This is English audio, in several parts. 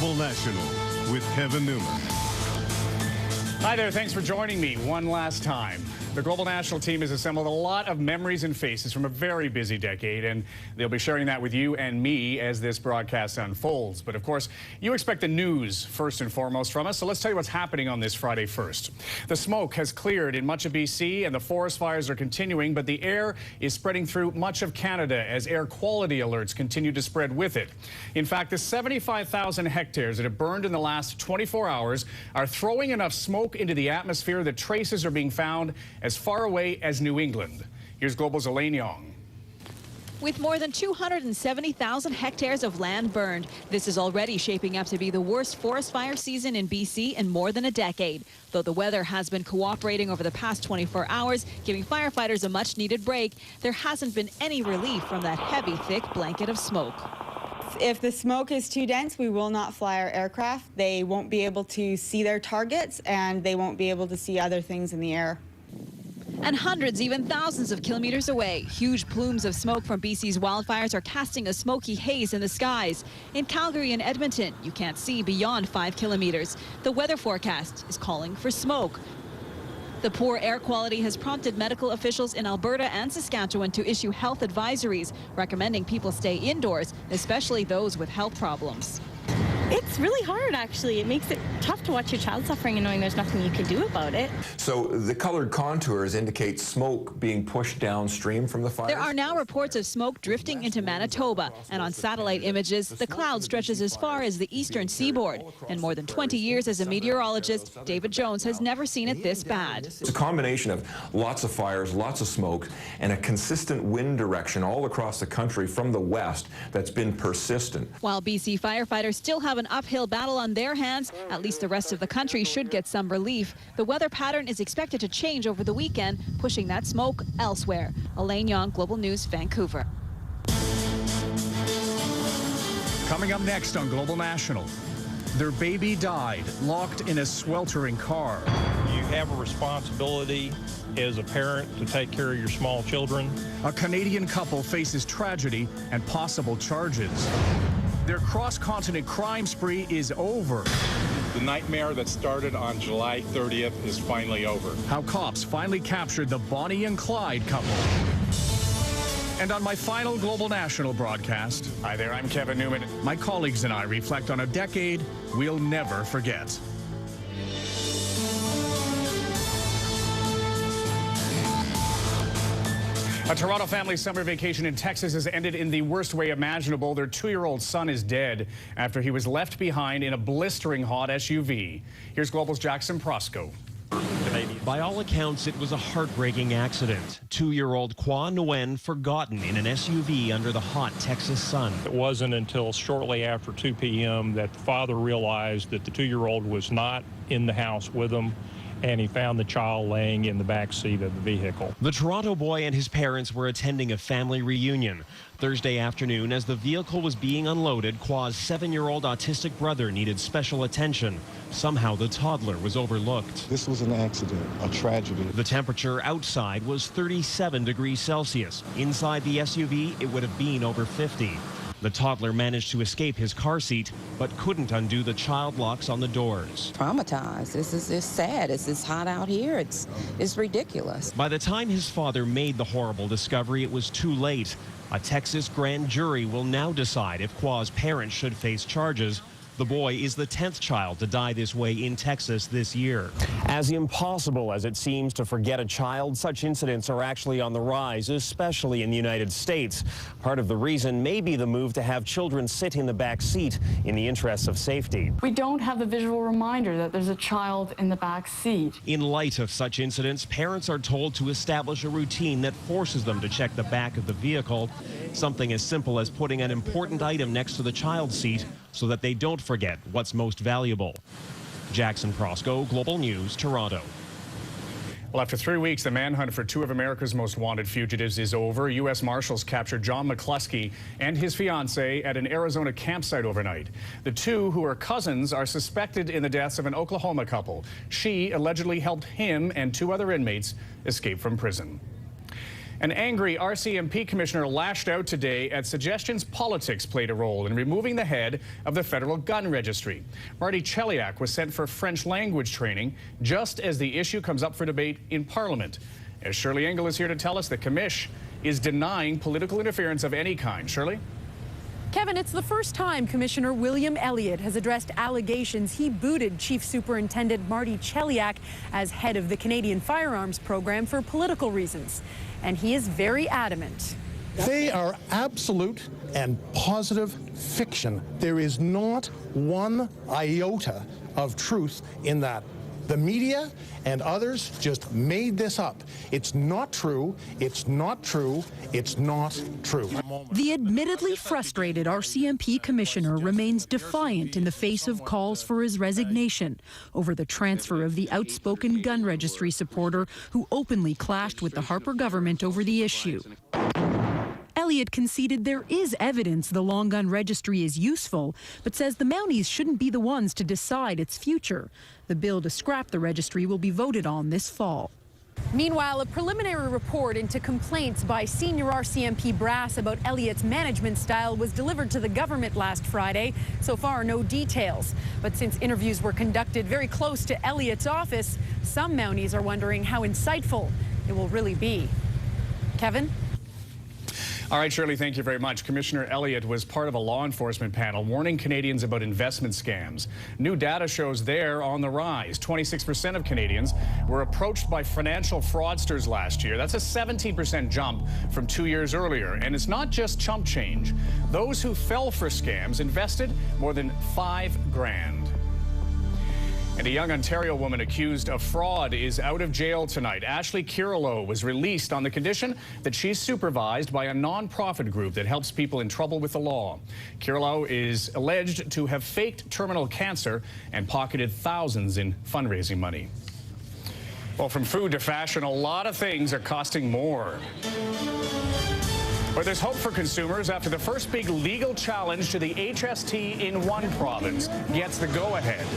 Global National with Kevin Newman. Hi there, thanks for joining me one last time. The Global National team has assembled a lot of memories and faces from a very busy decade, and they'll be sharing that with you and me as this broadcast unfolds. But of course, you expect the news first and foremost from us, so let's tell you what's happening on this Friday first. The smoke has cleared in much of BC, and the forest fires are continuing, but the air is spreading through much of Canada as air quality alerts continue to spread with it. In fact, the 75,000 hectares that have burned in the last 24 hours are throwing enough smoke into the atmosphere that traces are being found as far away as New England. Here's Global's Elaine Yong. With more than 270,000 hectares of land burned, this is already shaping up to be the worst forest fire season in BC in more than a decade. Though the weather has been cooperating over the past 24 hours, giving firefighters a much-needed break, there hasn't been any relief from that heavy, thick blanket of smoke. If the smoke is too dense, we will not fly our aircraft. They won't be able to see their targets, and they won't be able to see other things in the air. And hundreds, even thousands of kilometers away, huge plumes of smoke from BC's wildfires are casting a smoky haze in the skies. In Calgary and Edmonton, you can't see beyond 5 kilometers. The weather forecast is calling for smoke. The poor air quality has prompted medical officials in Alberta and Saskatchewan to issue health advisories, recommending people stay indoors, especially those with health problems. It's really hard, actually. It makes it tough to watch your child suffering and knowing there's nothing you can do about it. So the colored contours indicate smoke being pushed downstream from the fire. There are now reports of smoke drifting into Manitoba, and on satellite images, the cloud stretches as far as the eastern seaboard. In more than 20 years as a meteorologist, David Jones has never seen it this bad. It's a combination of lots of fires, lots of smoke, and a consistent wind direction all across the country from the west that's been persistent. While BC firefighters still have an uphill battle on their hands, at least the rest of the country should get some relief. The weather pattern is expected to change over the weekend, pushing that smoke elsewhere. Elaine Yong, Global News, Vancouver. Coming up next on Global National, their baby died, locked in a sweltering car. You have a responsibility as a parent to take care of your small children. A Canadian couple faces tragedy and possible charges. Their cross-continent crime spree is over. The nightmare that started on July 30th is finally over. How cops finally captured the Bonnie and Clyde couple. And on my final Global National broadcast, hi there, I'm Kevin Newman. My colleagues and I reflect on a decade we'll never forget. A Toronto family's summer vacation in Texas has ended in the worst way imaginable. Their 2-year-old son is dead after he was left behind in a blistering hot SUV. Here's Global's Jackson Prosco. By all accounts, it was a heartbreaking accident. 2-year-old Kwan Nguyen forgotten in an SUV under the hot Texas sun. It wasn't until shortly after 2 p.m. that the father realized that the 2-year-old was not in the house with him, and he found the child laying in the back seat of the vehicle. The Toronto boy and his parents were attending a family reunion. Thursday afternoon, as the vehicle was being unloaded, Kwa's 7-year-old autistic brother needed special attention. Somehow the toddler was overlooked. This was an accident, a tragedy. The temperature outside was 37 degrees Celsius. Inside the SUV, it would have been over 50. The toddler managed to escape his car seat, but couldn't undo the child locks on the doors. Traumatized. It's sad. It's hot out here. It's ridiculous. By the time his father made the horrible discovery, it was too late. A Texas grand jury will now decide if Kwa's parents should face charges. The boy is the 10th child to die this way in Texas this year. As impossible as it seems to forget a child, such incidents are actually on the rise, especially in the United States. Part of the reason may be the move to have children sit in the back seat in the interests of safety. We don't have the visual reminder that there's a child in the back seat. In light of such incidents, parents are told to establish a routine that forces them to check the back of the vehicle. Something as simple as putting an important item next to the child's seat so that they don't forget what's most valuable. Jackson Prosco, Global News, Toronto. Well, after 3 weeks, the manhunt for 2 of America's most wanted fugitives is over. U.S. Marshals captured John McCluskey and his fiancée at an Arizona campsite overnight. The 2, who are cousins, are suspected in the deaths of an Oklahoma couple. She allegedly helped him and 2 other inmates escape from prison. An angry RCMP commissioner lashed out today at suggestions politics played a role in removing the head of the federal gun registry. Marty Cheliak was sent for French language training just as the issue comes up for debate in Parliament. As Shirley Engel is here to tell us, the commish is denying political interference of any kind. Shirley? Kevin, it's the first time Commissioner William Elliott has addressed allegations he booted Chief Superintendent Marty Cheliak as head of the Canadian Firearms Program for political reasons. And he is very adamant. They are absolute and positive fiction. There is not one iota of truth in that. The media and others just made this up. It's not true. It's not true. It's not true. The admittedly frustrated RCMP commissioner remains defiant in the face of calls for his resignation over the transfer of the outspoken gun registry supporter who openly clashed with the Harper government over the issue. Elliott conceded there is evidence the long gun registry is useful, but says the Mounties shouldn't be the ones to decide its future. The bill to scrap the registry will be voted on this fall. Meanwhile, a preliminary report into complaints by senior RCMP brass about Elliott's management style was delivered to the government last Friday. So far, no details. But since interviews were conducted very close to Elliott's office, some Mounties are wondering how insightful it will really be. Kevin? All right, Shirley, thank you very much. Commissioner Elliott was part of a law enforcement panel warning Canadians about investment scams. New data shows they're on the rise. 26% of Canadians were approached by financial fraudsters last year. That's a 17% jump from 2 years earlier. And it's not just chump change. Those who fell for scams invested more than $5,000. And a young Ontario woman accused of fraud is out of jail tonight. Ashley Kirillo was released on the condition that she's supervised by a non-profit group that helps people in trouble with the law. Kirillo is alleged to have faked terminal cancer and pocketed thousands in fundraising money. Well, from food to fashion, a lot of things are costing more. But there's hope for consumers after the first big legal challenge to the HST in one province gets the go-ahead.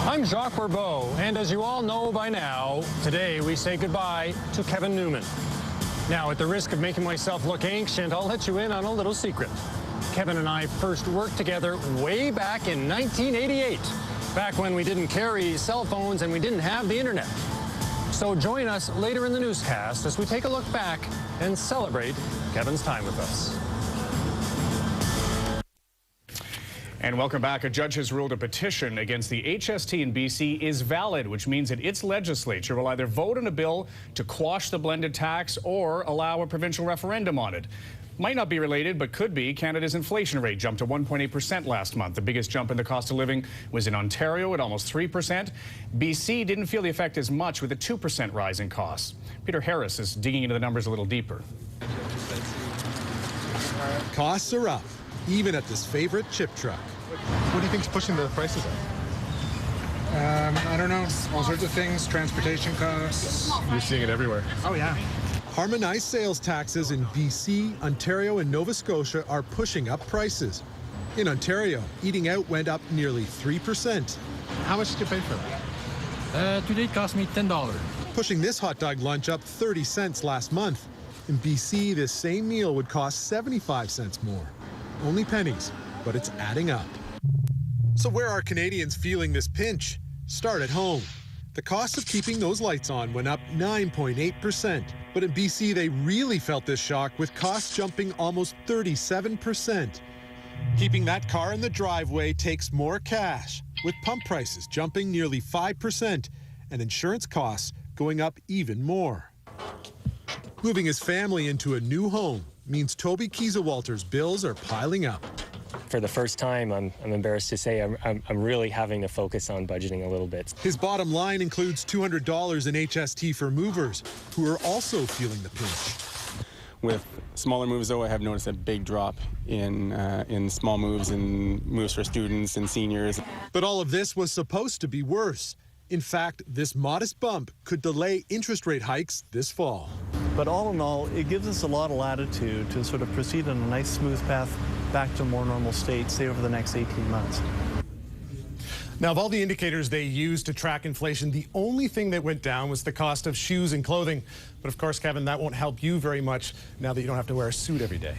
I'm Jacques Barbeau, and as you all know by now, today we say goodbye to Kevin Newman. Now, at the risk of making myself look ancient, I'll let you in on a little secret. Kevin and I first worked together way back in 1988, back when we didn't carry cell phones and we didn't have the internet. So join us later in the newscast as we take a look back and celebrate Kevin's time with us. And welcome back. A judge has ruled a petition against the HST in BC is valid, which means that its legislature will either vote on a bill to quash the blended tax or allow a provincial referendum on it. Might not be related, but could be. Canada's inflation rate jumped to 1.8% last month. The biggest jump in the cost of living was in Ontario at almost 3%. BC didn't feel the effect as much with a 2% rise in costs. Peter Harris is digging into the numbers a little deeper. Costs are up, even at this favorite chip truck. What do you think's pushing the prices up? I don't know. All sorts of things, transportation costs. You're seeing it everywhere. Oh, yeah. Harmonized sales taxes in BC, Ontario, and Nova Scotia are pushing up prices. In Ontario, eating out went up nearly 3%. How much did you pay for that? Today it cost me $10. Pushing this hot dog lunch up 30 cents last month. In BC, this same meal would cost 75 cents more. Only pennies, but it's adding up. So where are Canadians feeling this pinch? Start at home. The cost of keeping those lights on went up 9.8%. But in BC, they really felt this shock with costs jumping almost 37%. Keeping that car in the driveway takes more cash, with pump prices jumping nearly 5% and insurance costs going up even more. Moving his family into a new home means Toby Kiesewalter's bills are piling up. For the first time, I'm embarrassed to say I'm really having to focus on budgeting a little bit. His bottom line includes $200 in HST for movers, who are also feeling the pinch. With smaller moves, though, I have noticed a big drop in small moves and moves for students and seniors. But all of this was supposed to be worse. In fact, this modest bump could delay interest rate hikes this fall. But all in all, it gives us a lot of latitude to sort of proceed on a nice, smooth path back to a more normal state, say, over the next 18 months. Now, of all the indicators they used to track inflation, the only thing that went down was the cost of shoes and clothing. But of course, Kevin, that won't help you very much now that you don't have to wear a suit every day.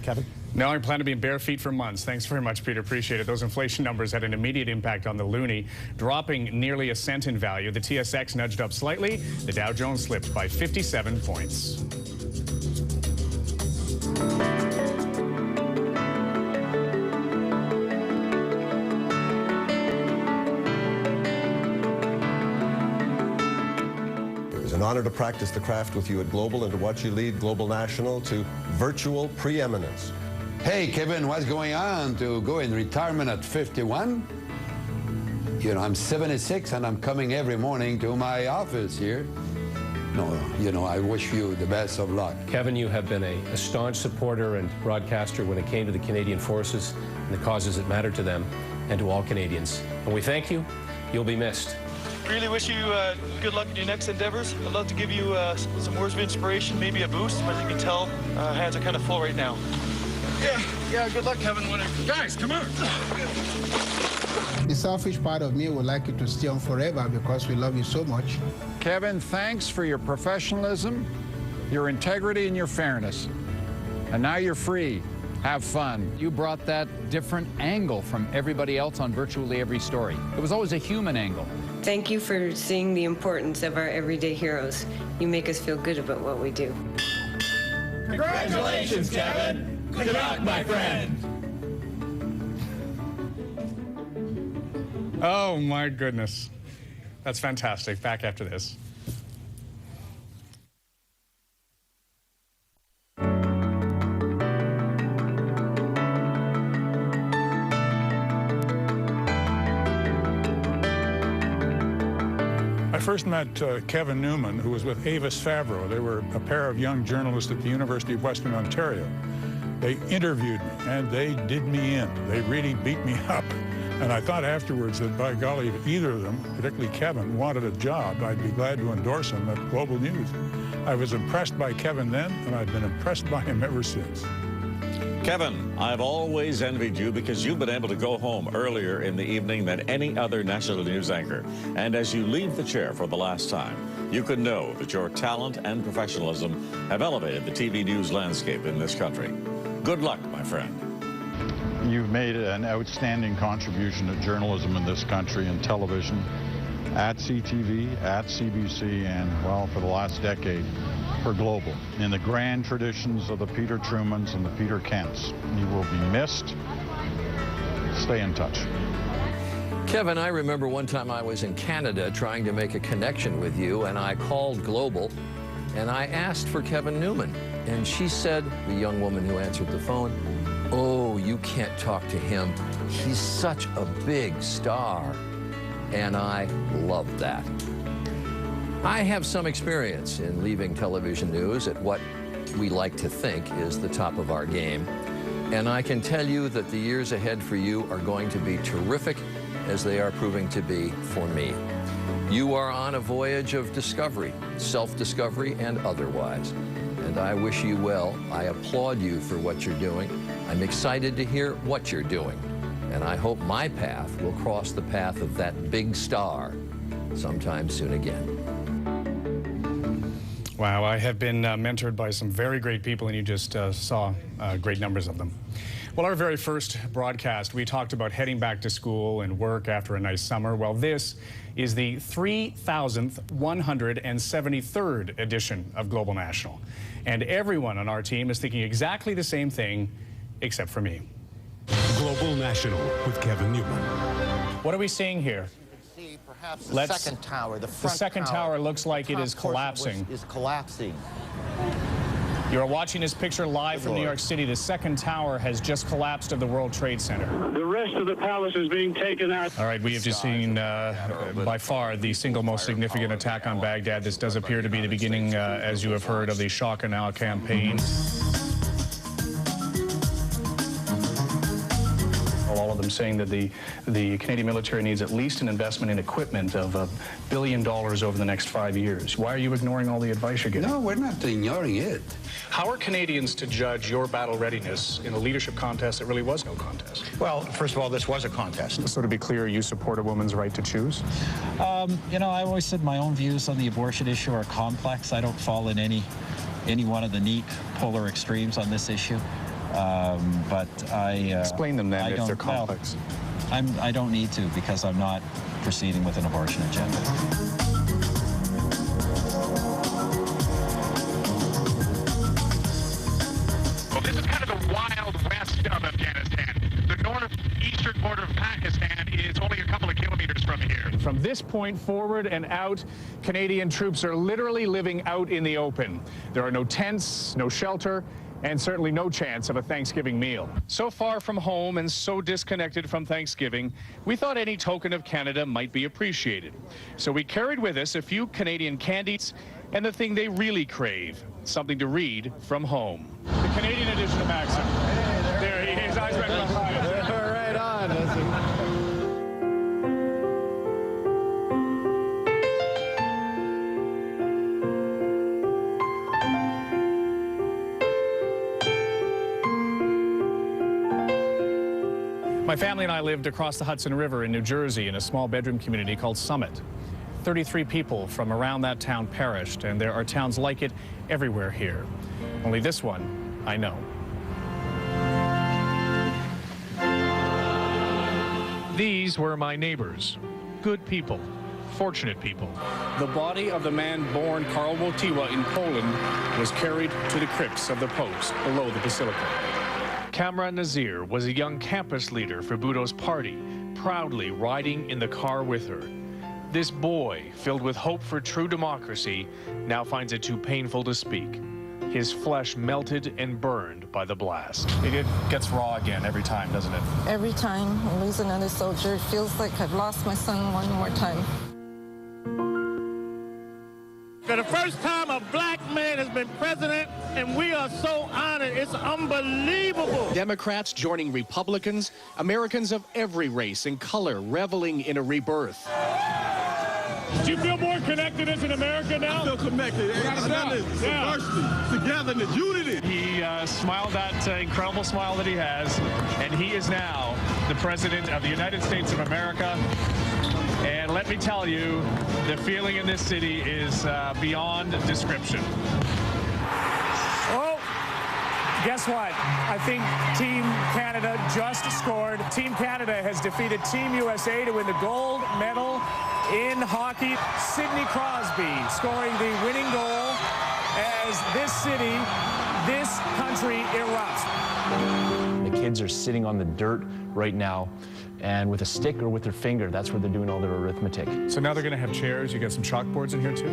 Kevin? Now I plan to be in bare feet for months. Thanks very much, Peter. Appreciate it. Those inflation numbers had an immediate impact on the loonie, dropping nearly a cent in value. The TSX nudged up slightly. The Dow Jones slipped by 57 points. An honor to practice the craft with you at Global and to watch you lead Global National to virtual preeminence. Hey, Kevin, what's going on to go in retirement at 51? You know, I'm 76 and I'm coming every morning to my office here. No, you know, I wish you the best of luck. Kevin, you have been a staunch supporter and broadcaster when it came to the Canadian Forces and the causes that matter to them and to all Canadians. And we thank you. You'll be missed. Really wish you good luck in your next endeavors. I'd love to give you some words of inspiration, maybe a boost, but as you can tell, hands are kind of full right now. Yeah, good luck, Kevin. Whatever. Guys, come on. The selfish part of me would like you to stay on forever because we love you so much. Kevin, thanks for your professionalism, your integrity, and your fairness. And now you're free. Have fun. You brought that different angle from everybody else on virtually every story. It was always a human angle. Thank you for seeing the importance of our everyday heroes. You make us feel good about what we do. Congratulations, Kevin. Good luck, my friend. Oh, my goodness. That's fantastic. Back after this. I first met Kevin Newman, who was with Avis Favreau. They were a pair of young journalists at the University of Western Ontario. They interviewed me, and they did me in. They really beat me up. And I thought afterwards that, by golly, if either of them, particularly Kevin, wanted a job, I'd be glad to endorse him at Global News. I was impressed by Kevin then, and I've been impressed by him ever since. Kevin, I've always envied you because you've been able to go home earlier in the evening than any other national news anchor. And as you leave the chair for the last time, you can know that your talent and professionalism have elevated the TV news landscape in this country. Good luck, my friend. You've made an outstanding contribution to journalism in this country and television at CTV, at CBC, and, well, for the last decade, for Global, in the grand traditions of the Peter Trumans and the Peter Kents. You will be missed. Stay in touch. Kevin, I remember one time I was in Canada trying to make a connection with you, and I called Global, and I asked for Kevin Newman. And she said, the young woman who answered the phone, "Oh, you can't talk to him. He's such a big star." And I loved that. I have some experience in leaving television news at what we like to think is the top of our game. And I can tell you that the years ahead for you are going to be terrific, as they are proving to be for me. You are on a voyage of discovery, self-discovery and otherwise. And I wish you well. I applaud you for what you're doing. I'm excited to hear what you're doing. And I hope my path will cross the path of that big star sometime soon again. Wow, I have been mentored by some very great people, and you just saw great numbers of them. Well, our very first broadcast, we talked about heading back to school and work after a nice summer. Well, this is the 3,173rd edition of Global National. And everyone on our team is thinking exactly the same thing, except for me. Global National with Kevin Newman. What are we seeing here? The second tower, the front second tower looks like it is collapsing. Is collapsing. You're watching this picture live from New York City. The second tower has just collapsed of the World Trade Center. The rest of the palace is being taken out. All right, we have just seen by far the single most significant attack on Baghdad. This does appear to be the beginning, as you have heard, of the Shock and Awe campaign. All of them saying that the Canadian military needs at least an investment in equipment of $1 billion over the next 5 years. Why are you ignoring all the advice you're getting? No, we're not ignoring it. How are Canadians to judge your battle readiness in a leadership contest that really was no contest? Well, first of all, this was a contest. So to be clear, you support a woman's right to choose? You know, I always said my own views on the abortion issue are complex. I don't fall in any one of the neat polar extremes on this issue. But I... Explain them then if they're complex. Well, I don't need to, because I'm not proceeding with an abortion agenda. Well, this is kind of the wild west of Afghanistan. The northeastern border of Pakistan is only a couple of kilometers from here. From this point forward and out, Canadian troops are literally living out in the open. There are no tents, no shelter, and certainly no chance of a Thanksgiving meal. So far from home and so disconnected from Thanksgiving, we thought any token of Canada might be appreciated. So we carried with us a few Canadian candies and the thing they really crave, something to read from home. The Canadian edition of Maxim. There he is, eyes right behind us. Right on. My family and I lived across the Hudson River in New Jersey in a small bedroom community called Summit. 33 people from around that town perished, and there are towns like it everywhere here. Only this one, I know. These were my neighbors. Good people. Fortunate people. The body of the man born Karl Wojtyła in Poland was carried to the crypts of the Post below the Basilica. Kamra Nazir was a young campus leader for Bhutto's party, proudly riding in the car with her. This boy, filled with hope for true democracy, now finds it too painful to speak. His flesh melted and burned by the blast. It gets raw again every time, doesn't it? Every time I lose another soldier, it feels like I've lost my son one more time. For the first time, a black man has been president, and we are so honored. It's unbelievable. Democrats joining Republicans, Americans of every race and color reveling in a rebirth. Do you feel more connected as an American now? I feel connected. Diversity, togetherness, unity. He smiled that incredible smile that he has, and he is now the President of the United States of America. And let me tell you, the feeling in this city is beyond description. Oh, guess what? I think Team Canada just scored. Team Canada has defeated Team USA to win the gold medal in hockey. Sidney Crosby scoring the winning goal as this city, this country erupts. The kids are sitting on the dirt right now, and with a stick or with their finger, that's where they're doing all their arithmetic. So now they're going to have chairs. You got some chalkboards in here too?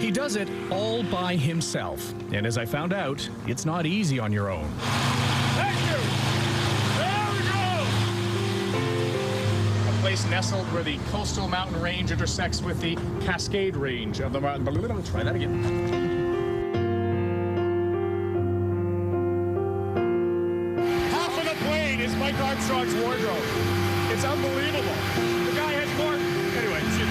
He does it all by himself. And as I found out, it's not easy on your own. Thank you. There we go. A place nestled where the coastal mountain range intersects with the Cascade Range of the mountain. Try that again. Is Mike Armstrong's wardrobe. It's unbelievable. The guy has more. Anyway, should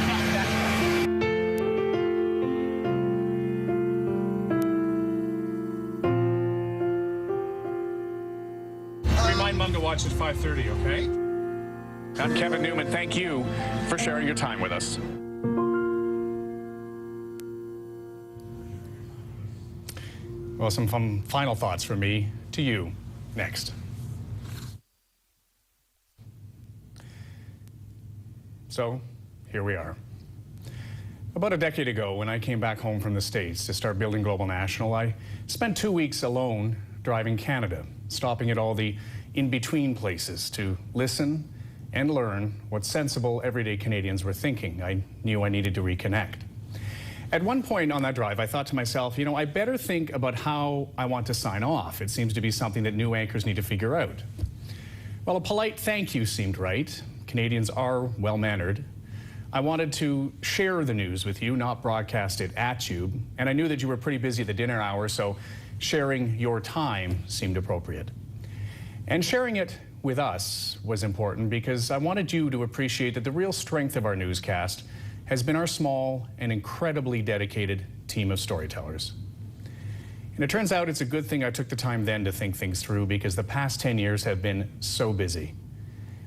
not remind Mom to watch at 5:30, okay? I'm Kevin Newman. Thank you for sharing your time with us. Well, some final thoughts from me to you next. So, here we are. About a decade ago, when I came back home from the States to start building Global National, I spent 2 weeks alone driving Canada, stopping at all the in-between places to listen and learn what sensible, everyday Canadians were thinking. I knew I needed to reconnect. At one point on that drive, I thought to myself, you know, I better think about how I want to sign off. It seems to be something that new anchors need to figure out. Well, a polite thank you seemed right. Canadians are well-mannered. I wanted to share the news with you, not broadcast it at you. And I knew that you were pretty busy at the dinner hour, so sharing your time seemed appropriate. And sharing it with us was important because I wanted you to appreciate that the real strength of our newscast has been our small and incredibly dedicated team of storytellers. And it turns out it's a good thing I took the time then to think things through, because the past 10 years have been so busy.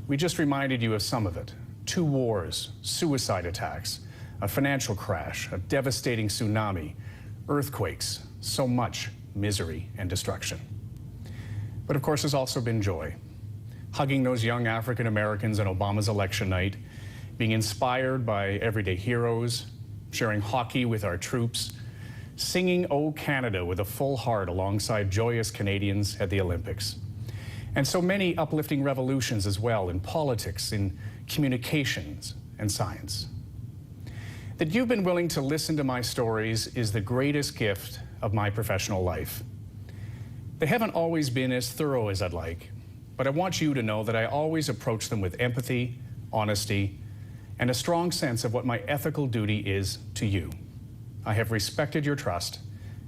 We just reminded you of some of it. 2 wars, suicide attacks, a financial crash, a devastating tsunami, earthquakes, so much misery and destruction. But of course, there's also been joy. Hugging those young African Americans on Obama's election night, being inspired by everyday heroes, sharing hockey with our troops, singing "O Canada" with a full heart alongside joyous Canadians at the Olympics. And so many uplifting revolutions as well in politics, in communications, and science. That you've been willing to listen to my stories is the greatest gift of my professional life. They haven't always been as thorough as I'd like, but I want you to know that I always approach them with empathy, honesty, and a strong sense of what my ethical duty is to you. I have respected your trust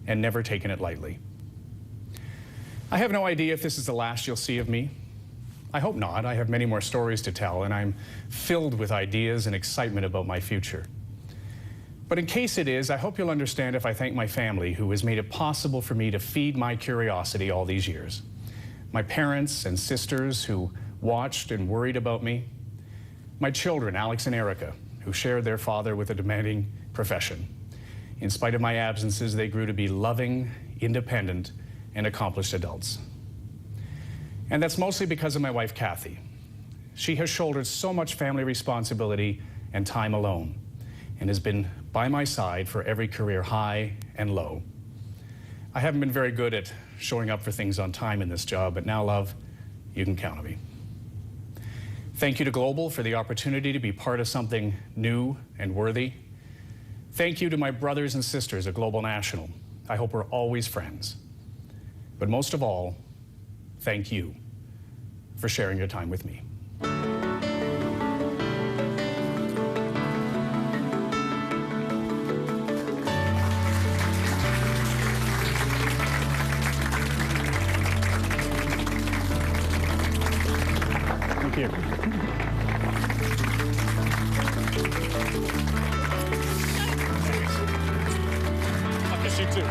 and never taken it lightly. I have no idea if this is the last you'll see of me. I hope not. I have many more stories to tell, and I'm filled with ideas and excitement about my future. But in case it is, I hope you'll understand if I thank my family, who has made it possible for me to feed my curiosity all these years. My parents and sisters who watched and worried about me. My children, Alex and Erica, who shared their father with a demanding profession. In spite of my absences, they grew to be loving, independent, and accomplished adults. And that's mostly because of my wife, Kathy. She has shouldered so much family responsibility and time alone, and has been by my side for every career high and low. I haven't been very good at showing up for things on time in this job, but now, love, you can count on me. Thank you to Global for the opportunity to be part of something new and worthy. Thank you to my brothers and sisters at Global National. I hope we're always friends. But most of all, thank you for sharing your time with me. Thank you. I miss you too.